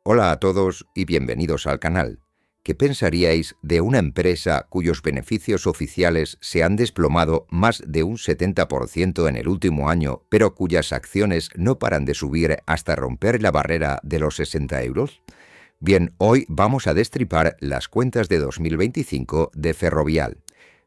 Hola a todos y bienvenidos al canal. ¿Qué pensaríais de una empresa cuyos beneficios oficiales se han desplomado más de un 70% en el último año, pero cuyas acciones no paran de subir hasta romper la barrera de los 60 euros? Bien, hoy vamos a destripar las cuentas de 2025 de Ferrovial.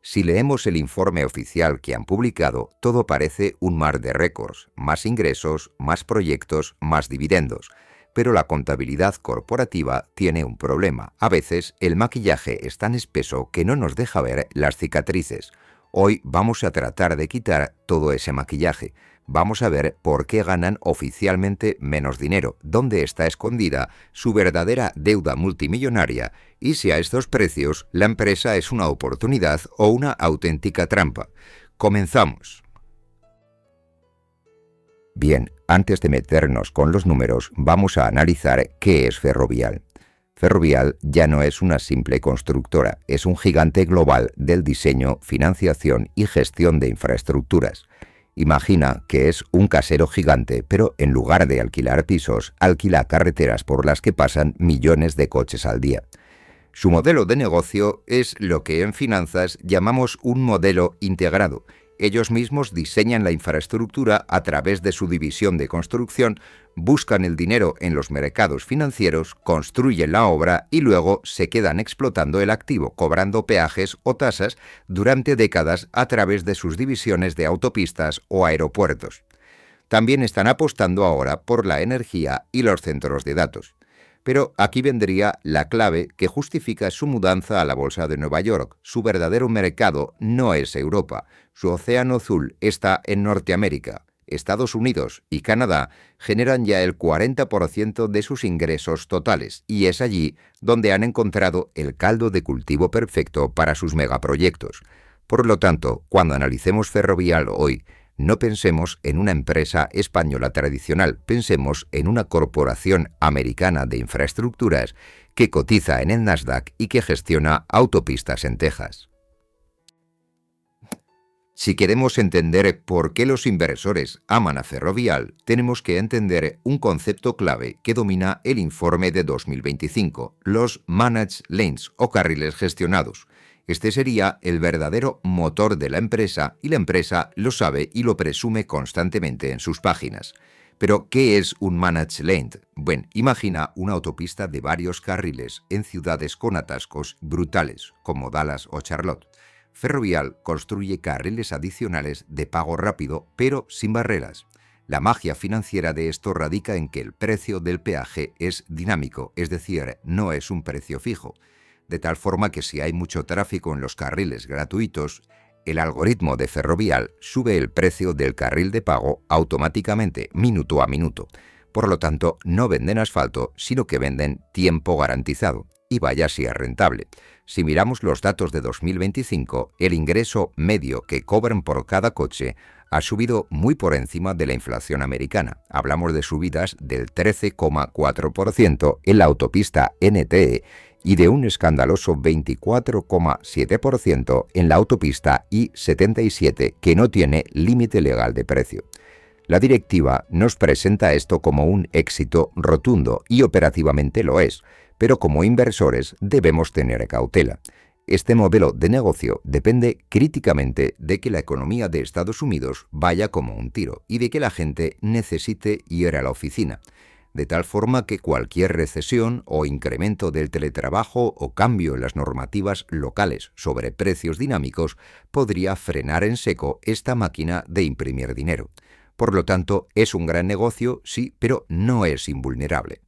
Si leemos el informe oficial que han publicado, todo parece un mar de récords, más ingresos, más proyectos, más dividendos. Pero la contabilidad corporativa tiene un problema. A veces el maquillaje es tan espeso que no nos deja ver las cicatrices. Hoy vamos a tratar de quitar todo ese maquillaje. Vamos a ver por qué ganan oficialmente menos dinero, dónde está escondida su verdadera deuda multimillonaria y si a estos precios la empresa es una oportunidad o una auténtica trampa. Comenzamos. Bien, antes de meternos con los números, vamos a analizar qué es Ferrovial. Ferrovial ya no es una simple constructora, es un gigante global del diseño, financiación y gestión de infraestructuras. Imagina que es un casero gigante, pero en lugar de alquilar pisos, alquila carreteras por las que pasan millones de coches al día. Su modelo de negocio es lo que en finanzas llamamos un modelo integrado. Ellos mismos diseñan la infraestructura a través de su división de construcción, buscan el dinero en los mercados financieros, construyen la obra y luego se quedan explotando el activo, cobrando peajes o tasas durante décadas a través de sus divisiones de autopistas o aeropuertos. También están apostando ahora por la energía y los centros de datos. Pero aquí vendría la clave que justifica su mudanza a la Bolsa de Nueva York. Su verdadero mercado no es Europa. Su océano azul está en Norteamérica. Estados Unidos y Canadá generan ya el 40% de sus ingresos totales y es allí donde han encontrado el caldo de cultivo perfecto para sus megaproyectos. Por lo tanto, cuando analicemos Ferrovial hoy, no pensemos en una empresa española tradicional, pensemos en una corporación americana de infraestructuras que cotiza en el Nasdaq y que gestiona autopistas en Texas. Si queremos entender por qué los inversores aman a Ferrovial, tenemos que entender un concepto clave que domina el informe de 2025, los Managed Lanes o carriles gestionados. Este sería el verdadero motor de la empresa y la empresa lo sabe y lo presume constantemente en sus páginas. Pero, ¿qué es un Managed Lane? Bueno, imagina una autopista de varios carriles en ciudades con atascos brutales, como Dallas o Charlotte. Ferrovial construye carriles adicionales de pago rápido, pero sin barreras. La magia financiera de esto radica en que el precio del peaje es dinámico, es decir, no es un precio fijo. De tal forma que si hay mucho tráfico en los carriles gratuitos, el algoritmo de Ferrovial sube el precio del carril de pago automáticamente, minuto a minuto. Por lo tanto, no venden asfalto, sino que venden tiempo garantizado. Y vaya si es rentable. Si miramos los datos de 2025, el ingreso medio que cobran por cada coche ha subido muy por encima de la inflación americana. Hablamos de subidas del 13,4% en la autopista NTE y de un escandaloso 24,7% en la autopista I-77, que no tiene límite legal de precio. La directiva nos presenta esto como un éxito rotundo y operativamente lo es, pero como inversores debemos tener cautela. Este modelo de negocio depende críticamente de que la economía de Estados Unidos vaya como un tiro y de que la gente necesite ir a la oficina, de tal forma que cualquier recesión o incremento del teletrabajo o cambio en las normativas locales sobre precios dinámicos podría frenar en seco esta máquina de imprimir dinero. Por lo tanto, es un gran negocio, sí, pero no es invulnerable.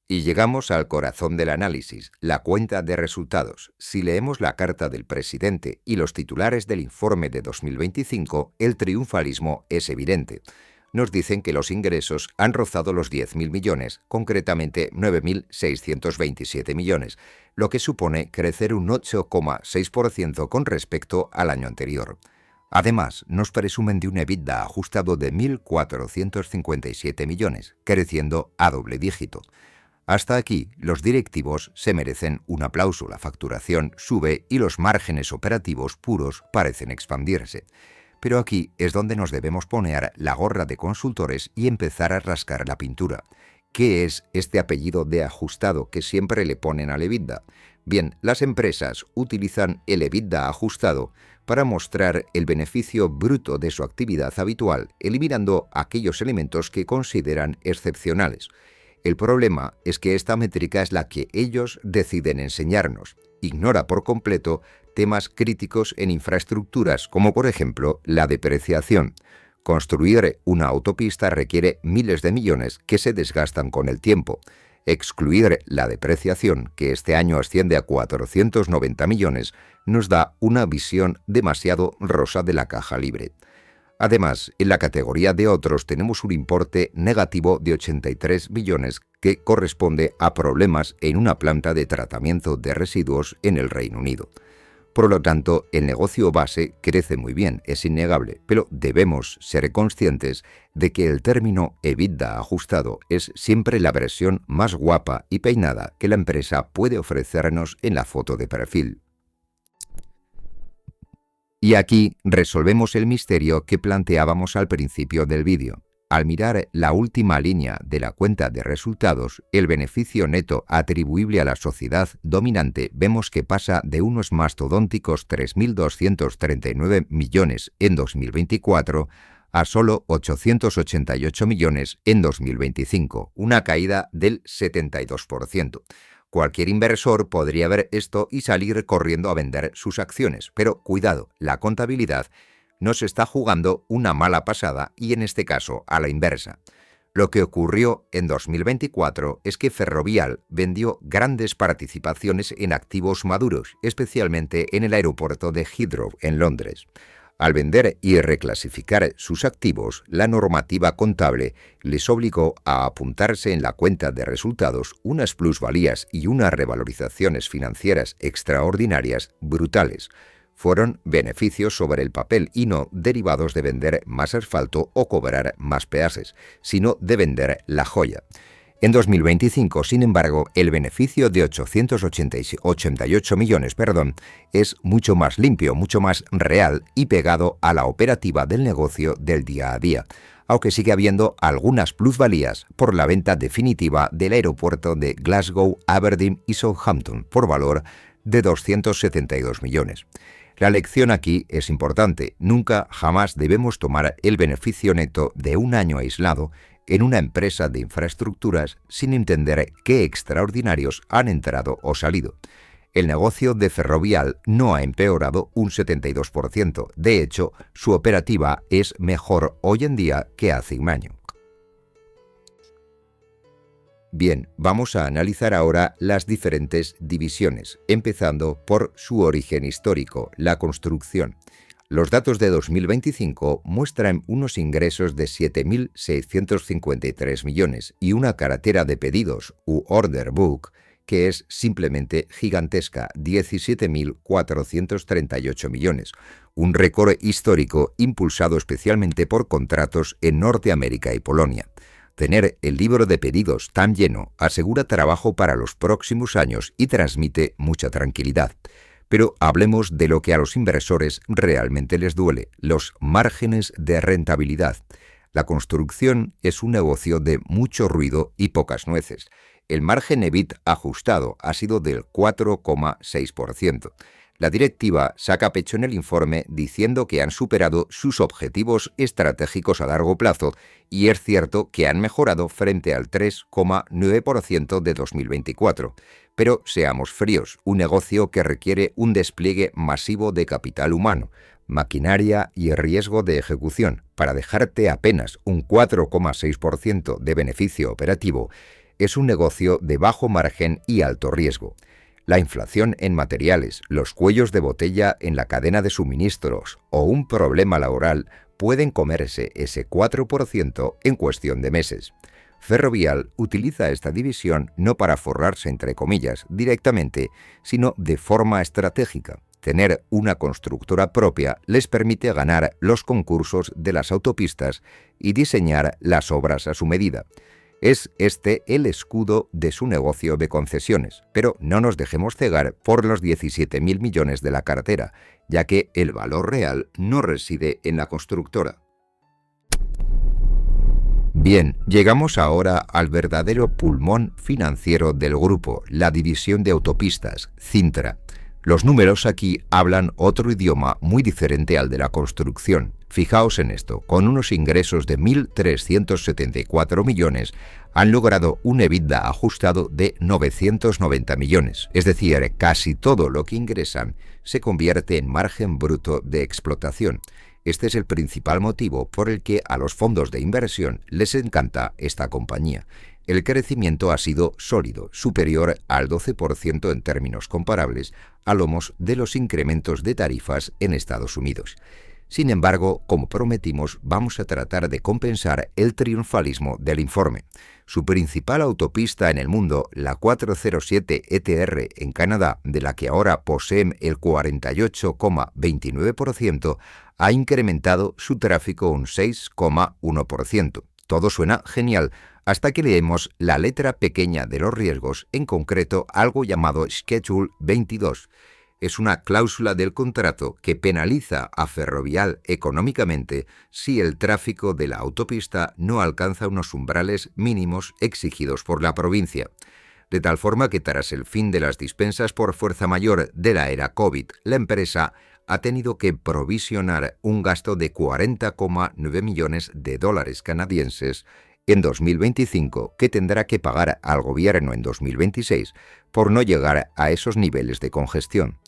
Y llegamos al corazón del análisis, la cuenta de resultados. Si leemos la carta del presidente y los titulares del informe de 2025, el triunfalismo es evidente. Nos dicen que los ingresos han rozado los 10.000 millones, concretamente 9.627 millones, lo que supone crecer un 8,6% con respecto al año anterior. Además, nos presumen de un EBITDA ajustado de 1.457 millones, creciendo a doble dígito. Hasta aquí, los directivos se merecen un aplauso, la facturación sube y los márgenes operativos puros parecen expandirse. Pero aquí es donde nos debemos poner la gorra de consultores y empezar a rascar la pintura. ¿Qué es este apellido de ajustado que siempre le ponen al EBITDA? Bien, las empresas utilizan el EBITDA ajustado para mostrar el beneficio bruto de su actividad habitual, eliminando aquellos elementos que consideran excepcionales. El problema es que esta métrica es la que ellos deciden enseñarnos. Ignora por completo temas críticos en infraestructuras, como por ejemplo la depreciación. Construir una autopista requiere miles de millones que se desgastan con el tiempo. Excluir la depreciación, que este año asciende a 490 millones, nos da una visión demasiado rosa de la caja libre. Además, en la categoría de otros tenemos un importe negativo de 83 millones que corresponde a problemas en una planta de tratamiento de residuos en el Reino Unido. Por lo tanto, el negocio base crece muy bien, es innegable, pero debemos ser conscientes de que el término EBITDA ajustado es siempre la versión más guapa y peinada que la empresa puede ofrecernos en la foto de perfil. Y aquí resolvemos el misterio que planteábamos al principio del vídeo. Al mirar la última línea de la cuenta de resultados, el beneficio neto atribuible a la sociedad dominante, vemos que pasa de unos mastodónticos 3.239 millones en 2024 a solo 888 millones en 2025, una caída del 72%. Cualquier inversor podría ver esto y salir corriendo a vender sus acciones, pero cuidado, la contabilidad nos está jugando una mala pasada y en este caso a la inversa. Lo que ocurrió en 2024 es que Ferrovial vendió grandes participaciones en activos maduros, especialmente en el aeropuerto de Heathrow, en Londres. Al vender y reclasificar sus activos, la normativa contable les obligó a apuntarse en la cuenta de resultados unas plusvalías y unas revalorizaciones financieras extraordinarias brutales. Fueron beneficios sobre el papel y no derivados de vender más asfalto o cobrar más peajes, sino de vender la joya. En 2025, sin embargo, el beneficio de 888 millones, es mucho más limpio, mucho más real y pegado a la operativa del negocio del día a día, aunque sigue habiendo algunas plusvalías por la venta definitiva del aeropuerto de Glasgow, Aberdeen y Southampton por valor de 272 millones. La lección aquí es importante. Nunca, jamás debemos tomar el beneficio neto de un año aislado en una empresa de infraestructuras sin entender qué extraordinarios han entrado o salido. El negocio de Ferrovial no ha empeorado un 72%. De hecho, su operativa es mejor hoy en día que hace un año. Bien, vamos a analizar ahora las diferentes divisiones, empezando por su origen histórico, la construcción. Los datos de 2025 muestran unos ingresos de 7.653 millones y una cartera de pedidos u order book que es simplemente gigantesca, 17.438 millones, un récord histórico impulsado especialmente por contratos en Norteamérica y Polonia. Tener el libro de pedidos tan lleno asegura trabajo para los próximos años y transmite mucha tranquilidad. Pero hablemos de lo que a los inversores realmente les duele, los márgenes de rentabilidad. La construcción es un negocio de mucho ruido y pocas nueces. El margen EBIT ajustado ha sido del 4,6%. La directiva saca pecho en el informe diciendo que han superado sus objetivos estratégicos a largo plazo y es cierto que han mejorado frente al 3,9% de 2024. Pero seamos fríos, un negocio que requiere un despliegue masivo de capital humano, maquinaria y riesgo de ejecución para dejarte apenas un 4,6% de beneficio operativo, es un negocio de bajo margen y alto riesgo. La inflación en materiales, los cuellos de botella en la cadena de suministros o un problema laboral pueden comerse ese 4% en cuestión de meses. Ferrovial utiliza esta división no para forrarse entre comillas directamente, sino de forma estratégica. Tener una constructora propia les permite ganar los concursos de las autopistas y diseñar las obras a su medida. Es este el escudo de su negocio de concesiones, pero no nos dejemos cegar por los 17.000 millones de la cartera, ya que el valor real no reside en la constructora. Bien, llegamos ahora al verdadero pulmón financiero del grupo, la división de autopistas, Cintra. Los números aquí hablan otro idioma muy diferente al de la construcción. Fijaos en esto, con unos ingresos de 1.374 millones, han logrado un EBITDA ajustado de 990 millones. Es decir, casi todo lo que ingresan se convierte en margen bruto de explotación. Este es el principal motivo por el que a los fondos de inversión les encanta esta compañía. El crecimiento ha sido sólido, superior al 12% en términos comparables, a lomos de los incrementos de tarifas en Estados Unidos. Sin embargo, como prometimos, vamos a tratar de compensar el triunfalismo del informe. Su principal autopista en el mundo, la 407 ETR en Canadá, de la que ahora poseen el 48,29%, ha incrementado su tráfico un 6,1%. Todo suena genial, hasta que leemos la letra pequeña de los riesgos, en concreto algo llamado Schedule 22. Es una cláusula del contrato que penaliza a Ferrovial económicamente si el tráfico de la autopista no alcanza unos umbrales mínimos exigidos por la provincia. De tal forma que tras el fin de las dispensas por fuerza mayor de la era COVID, la empresa ha tenido que provisionar un gasto de 40,9 millones de dólares canadienses en 2025 que tendrá que pagar al gobierno en 2026 por no llegar a esos niveles de congestión.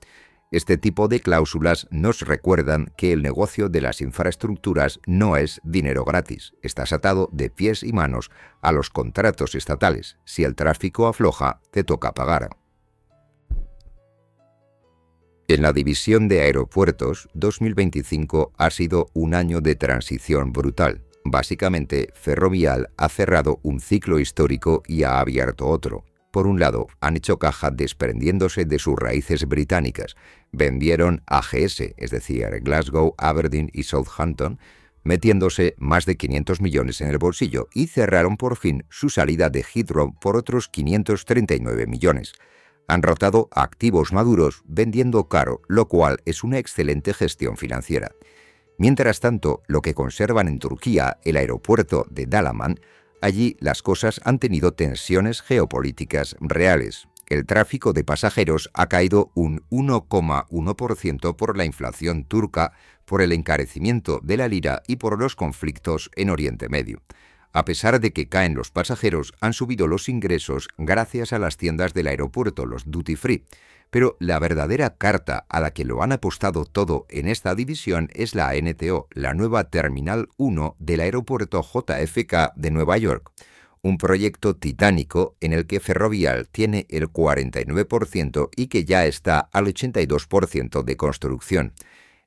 Este tipo de cláusulas nos recuerdan que el negocio de las infraestructuras no es dinero gratis. Estás atado de pies y manos a los contratos estatales. Si el tráfico afloja, te toca pagar. En la división de aeropuertos, 2025 ha sido un año de transición brutal. Básicamente, Ferrovial ha cerrado un ciclo histórico y ha abierto otro. Por un lado, han hecho caja desprendiéndose de sus raíces británicas. Vendieron AGS, es decir, Glasgow, Aberdeen y Southampton, metiéndose más de 500 millones en el bolsillo, y cerraron por fin su salida de Heathrow por otros 539 millones. Han rotado activos maduros vendiendo caro, lo cual es una excelente gestión financiera. Mientras tanto, lo que conservan en Turquía, el aeropuerto de Dalaman, allí las cosas han tenido tensiones geopolíticas reales. El tráfico de pasajeros ha caído un 1,1% por la inflación turca, por el encarecimiento de la lira y por los conflictos en Oriente Medio. A pesar de que caen los pasajeros, han subido los ingresos gracias a las tiendas del aeropuerto, los duty free. Pero la verdadera carta a la que lo han apostado todo en esta división es la NTO, la nueva Terminal 1 del aeropuerto JFK de Nueva York. Un proyecto titánico en el que Ferrovial tiene el 49% y que ya está al 82% de construcción.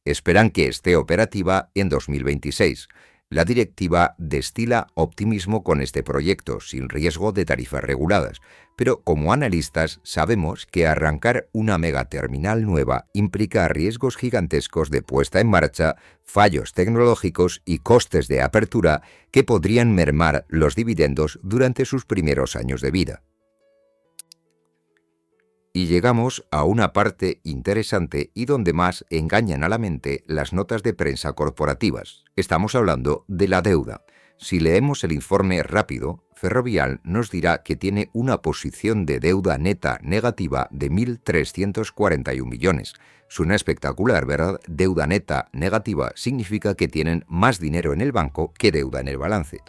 Esperan que esté operativa en 2026. La directiva destila optimismo con este proyecto, sin riesgo de tarifas reguladas, pero como analistas sabemos que arrancar una megaterminal nueva implica riesgos gigantescos de puesta en marcha, fallos tecnológicos y costes de apertura que podrían mermar los dividendos durante sus primeros años de vida. Y llegamos a una parte interesante y donde más engañan a la mente las notas de prensa corporativas. Estamos hablando de la deuda. Si leemos el informe rápido, Ferrovial nos dirá que tiene una posición de deuda neta negativa de 1.341 millones. Suena espectacular, ¿verdad? Deuda neta negativa significa que tienen más dinero en el banco que deuda en el balance.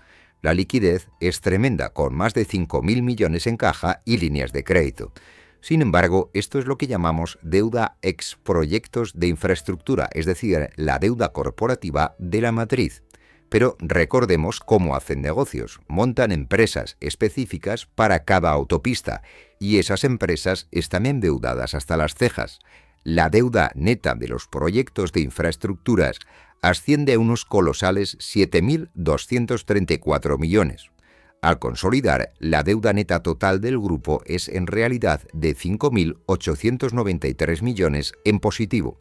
La liquidez es tremenda, con más de 5.000 millones en caja y líneas de crédito. Sin embargo, esto es lo que llamamos deuda ex proyectos de infraestructura, es decir, la deuda corporativa de la matriz. Pero recordemos cómo hacen negocios. Montan empresas específicas para cada autopista y esas empresas están endeudadas hasta las cejas. La deuda neta de los proyectos de infraestructuras asciende a unos colosales 7.234 millones. Al consolidar, la deuda neta total del grupo es en realidad de 5.893 millones en positivo.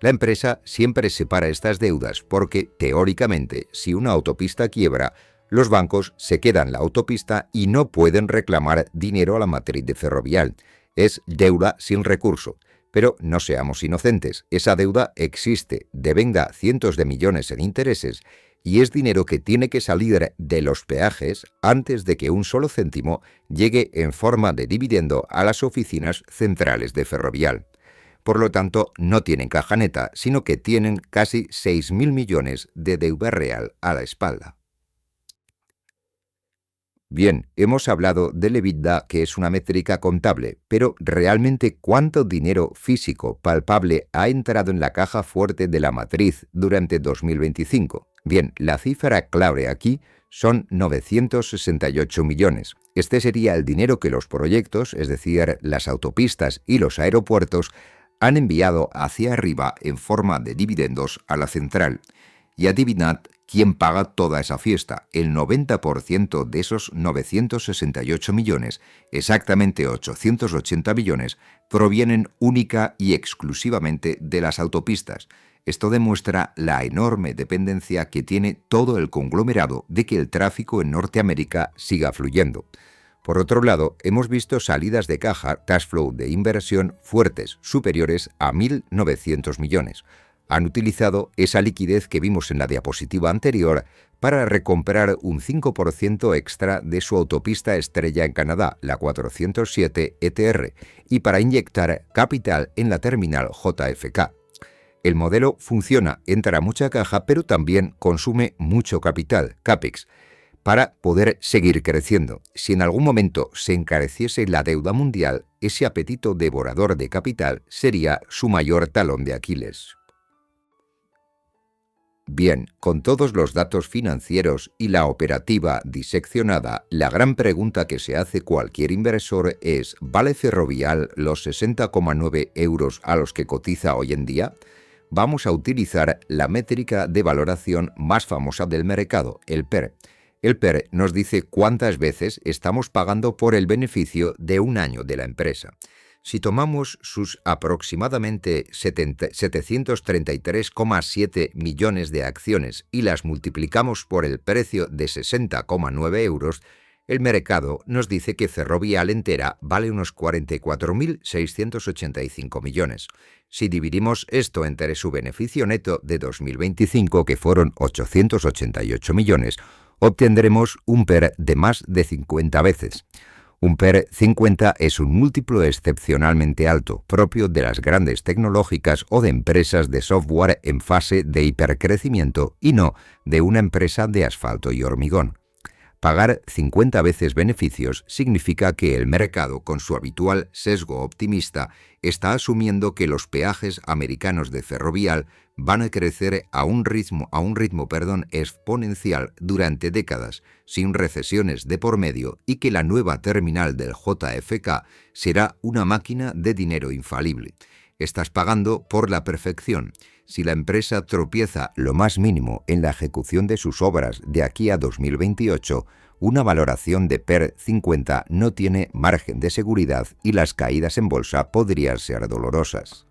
La empresa siempre separa estas deudas porque, teóricamente, si una autopista quiebra, los bancos se quedan la autopista y no pueden reclamar dinero a la matriz de Ferrovial. Es deuda sin recurso. Pero no seamos inocentes, esa deuda existe, devenga cientos de millones en intereses, y es dinero que tiene que salir de los peajes antes de que un solo céntimo llegue en forma de dividendo a las oficinas centrales de Ferrovial. Por lo tanto, no tienen caja neta, sino que tienen casi 6.000 millones de deuda real a la espalda. Bien, hemos hablado del EBITDA, que es una métrica contable, pero ¿realmente cuánto dinero físico palpable ha entrado en la caja fuerte de la matriz durante 2025? Bien, la cifra clave aquí son 968 millones. Este sería el dinero que los proyectos, es decir, las autopistas y los aeropuertos, han enviado hacia arriba en forma de dividendos a la central. Y adivinad quién paga toda esa fiesta. El 90% de esos 968 millones, exactamente 880 millones, provienen única y exclusivamente de las autopistas. Esto demuestra la enorme dependencia que tiene todo el conglomerado de que el tráfico en Norteamérica siga fluyendo. Por otro lado, hemos visto salidas de caja, cash flow de inversión fuertes, superiores a 1.900 millones. Han utilizado esa liquidez que vimos en la diapositiva anterior para recomprar un 5% extra de su autopista estrella en Canadá, la 407 ETR, y para inyectar capital en la terminal JFK. El modelo funciona, entra mucha caja, pero también consume mucho capital, CAPEX, para poder seguir creciendo. Si en algún momento se encareciese la deuda mundial, ese apetito devorador de capital sería su mayor talón de Aquiles. Bien, con todos los datos financieros y la operativa diseccionada, la gran pregunta que se hace cualquier inversor es: ¿vale Ferrovial los 60,9 euros a los que cotiza hoy en día? Vamos a utilizar la métrica de valoración más famosa del mercado, el PER. El PER nos dice cuántas veces estamos pagando por el beneficio de un año de la empresa. Si tomamos sus aproximadamente 733,7 millones de acciones y las multiplicamos por el precio de 60,9 euros, el mercado nos dice que Ferrovial entera vale unos 44.685 millones. Si dividimos esto entre su beneficio neto de 2025, que fueron 888 millones, obtendremos un PER de más de 50 veces. Un PER 50 es un múltiplo excepcionalmente alto, propio de las grandes tecnológicas o de empresas de software en fase de hipercrecimiento y no de una empresa de asfalto y hormigón. Pagar 50 veces beneficios significa que el mercado, con su habitual sesgo optimista, está asumiendo que los peajes americanos de Ferrovial van a crecer a un ritmo exponencial durante décadas, sin recesiones de por medio, y que la nueva terminal del JFK será una máquina de dinero infalible. Estás pagando por la perfección. Si la empresa tropieza lo más mínimo en la ejecución de sus obras de aquí a 2028, una valoración de PER 50 no tiene margen de seguridad y las caídas en bolsa podrían ser dolorosas.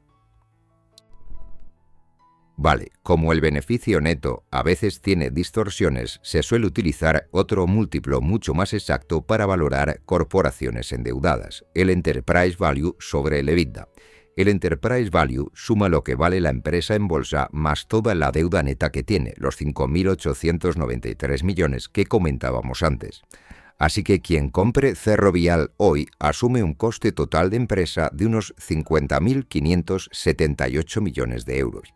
Vale, como el beneficio neto a veces tiene distorsiones, se suele utilizar otro múltiplo mucho más exacto para valorar corporaciones endeudadas, el Enterprise Value sobre el EBITDA. El Enterprise Value suma lo que vale la empresa en bolsa más toda la deuda neta que tiene, los 5.893 millones que comentábamos antes. Así que quien compre Ferrovial hoy asume un coste total de empresa de unos 50.578 millones de euros.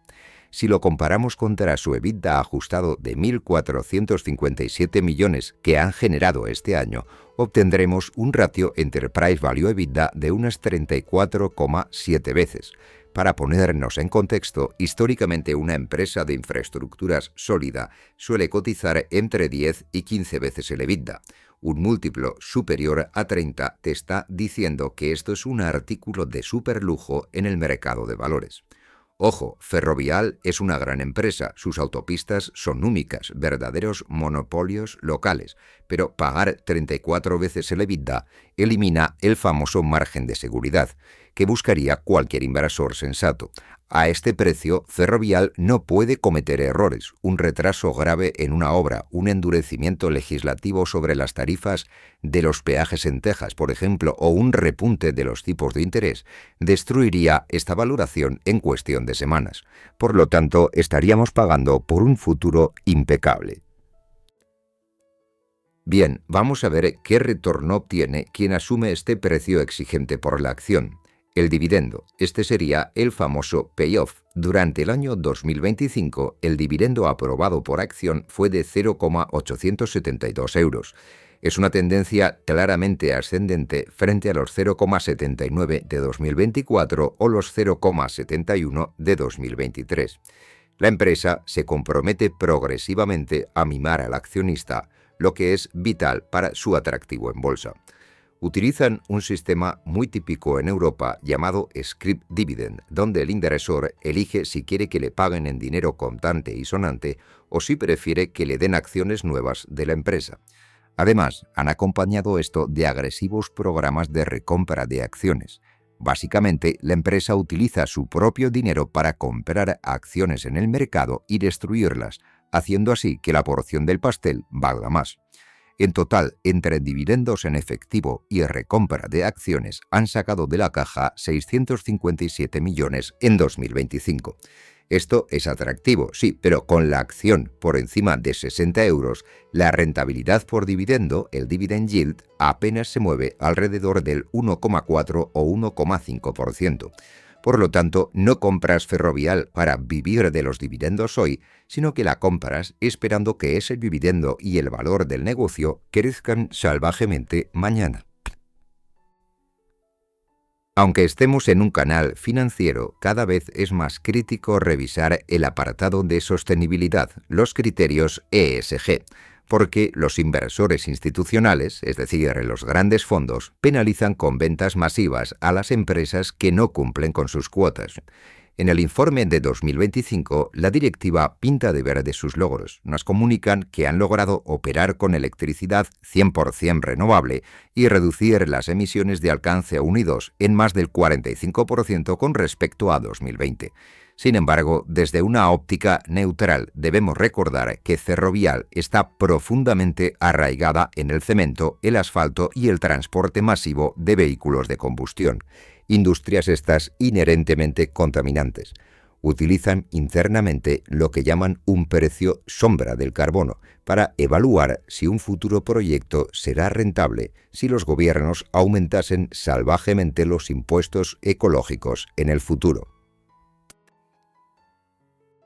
Si lo comparamos contra su EBITDA ajustado de 1.457 millones que han generado este año, obtendremos un ratio Enterprise Value EBITDA de unas 34,7 veces. Para ponernos en contexto, históricamente una empresa de infraestructuras sólida suele cotizar entre 10 y 15 veces el EBITDA. Un múltiplo superior a 30 te está diciendo que esto es un artículo de superlujo en el mercado de valores. Ojo, Ferrovial es una gran empresa, sus autopistas son únicas, verdaderos monopolios locales, pero pagar 34 veces el EBITDA elimina el famoso margen de seguridad, que buscaría cualquier inversor sensato. A este precio, Ferrovial no puede cometer errores. Un retraso grave en una obra, un endurecimiento legislativo sobre las tarifas de los peajes en Texas, por ejemplo, o un repunte de los tipos de interés, destruiría esta valoración en cuestión de semanas. Por lo tanto, estaríamos pagando por un futuro impecable. Bien, vamos a ver qué retorno obtiene quien asume este precio exigente por la acción. El dividendo. Este sería el famoso payoff. Durante el año 2025, el dividendo aprobado por acción fue de 0,872 euros. Es una tendencia claramente ascendente frente a los 0,79 de 2024 o los 0,71 de 2023. La empresa se compromete progresivamente a mimar al accionista, lo que es vital para su atractivo en bolsa. Utilizan un sistema muy típico en Europa llamado scrip dividend, donde el inversor elige si quiere que le paguen en dinero contante y sonante o si prefiere que le den acciones nuevas de la empresa. Además, han acompañado esto de agresivos programas de recompra de acciones. Básicamente, la empresa utiliza su propio dinero para comprar acciones en el mercado y destruirlas, haciendo así que la porción del pastel valga más. En total, entre dividendos en efectivo y recompra de acciones, han sacado de la caja 657 millones en 2025. Esto es atractivo, sí, pero con la acción por encima de 60 euros, la rentabilidad por dividendo, el dividend yield, apenas se mueve alrededor del 1,4 o 1,5%. Por lo tanto, no compras Ferrovial para vivir de los dividendos hoy, sino que la compras esperando que ese dividendo y el valor del negocio crezcan salvajemente mañana. Aunque estemos en un canal financiero, cada vez es más crítico revisar el apartado de sostenibilidad, los criterios ESG, porque los inversores institucionales, es decir, los grandes fondos, penalizan con ventas masivas a las empresas que no cumplen con sus cuotas. En el informe de 2025, la directiva pinta de verde sus logros. Nos comunican que han logrado operar con electricidad 100% renovable y reducir las emisiones de alcance 1 y 2 en más del 45% con respecto a 2020. Sin embargo, desde una óptica neutral debemos recordar que Ferrovial está profundamente arraigada en el cemento, el asfalto y el transporte masivo de vehículos de combustión, industrias estas inherentemente contaminantes. Utilizan internamente lo que llaman un precio sombra del carbono para evaluar si un futuro proyecto será rentable si los gobiernos aumentasen salvajemente los impuestos ecológicos en el futuro.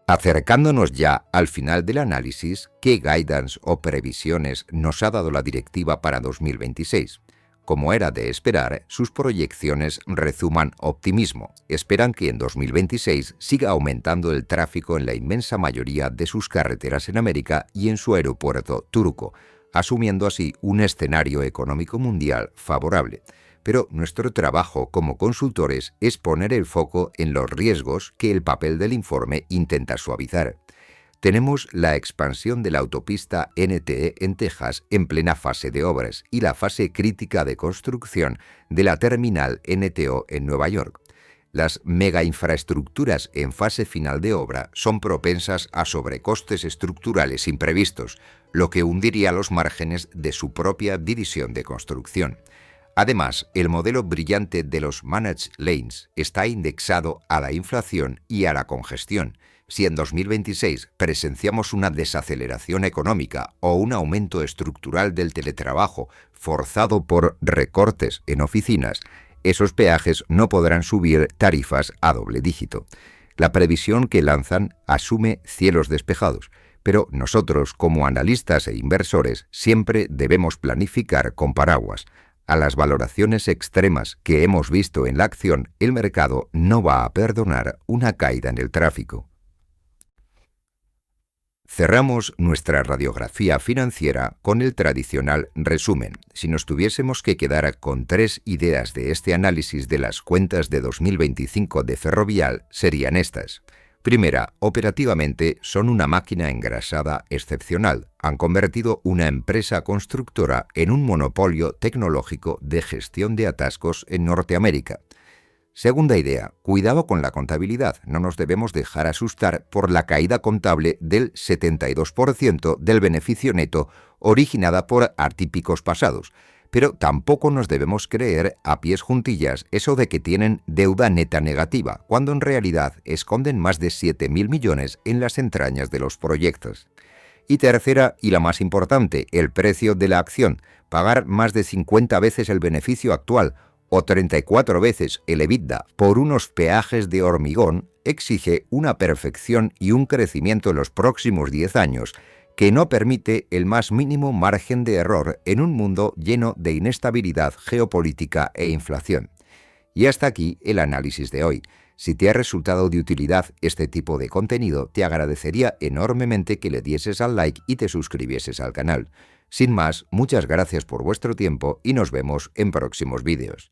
Acercándonos ya al final del análisis, ¿qué guidance o previsiones nos ha dado la directiva para 2026? Como era de esperar, sus proyecciones rezuman optimismo. Esperan que en 2026 siga aumentando el tráfico en la inmensa mayoría de sus carreteras en América y en su aeropuerto turco, asumiendo así un escenario económico mundial favorable. Pero nuestro trabajo como consultores es poner el foco en los riesgos que el papel del informe intenta suavizar. Tenemos la expansión de la autopista NTE en Texas en plena fase de obras y la fase crítica de construcción de la terminal NTO en Nueva York. Las megainfraestructuras en fase final de obra son propensas a sobrecostes estructurales imprevistos, lo que hundiría los márgenes de su propia división de construcción. Además, el modelo brillante de los Managed Lanes está indexado a la inflación y a la congestión. Si en 2026 presenciamos una desaceleración económica o un aumento estructural del teletrabajo forzado por recortes en oficinas, esos peajes no podrán subir tarifas a doble dígito. La previsión que lanzan asume cielos despejados, pero nosotros, como analistas e inversores, siempre debemos planificar con paraguas. A las valoraciones extremas que hemos visto en la acción, el mercado no va a perdonar una caída en el tráfico. Cerramos nuestra radiografía financiera con el tradicional resumen. Si nos tuviésemos que quedar con 3 ideas de este análisis de las cuentas de 2025 de Ferrovial, serían estas. Primera, operativamente son una máquina engrasada excepcional. Han convertido una empresa constructora en un monopolio tecnológico de gestión de atascos en Norteamérica. Segunda idea, cuidado con la contabilidad. No nos debemos dejar asustar por la caída contable del 72% del beneficio neto originada por atípicos pasados. Pero tampoco nos debemos creer a pies juntillas eso de que tienen deuda neta negativa, cuando en realidad esconden más de 7.000 millones en las entrañas de los proyectos. Y tercera, y la más importante, el precio de la acción. Pagar más de 50 veces el beneficio actual o 34 veces el EBITDA por unos peajes de hormigón exige una perfección y un crecimiento en los próximos 10 años que no permite el más mínimo margen de error en un mundo lleno de inestabilidad geopolítica e inflación. Y hasta aquí el análisis de hoy. Si te ha resultado de utilidad este tipo de contenido, te agradecería enormemente que le dieses al like y te suscribieses al canal. Sin más, muchas gracias por vuestro tiempo y nos vemos en próximos vídeos.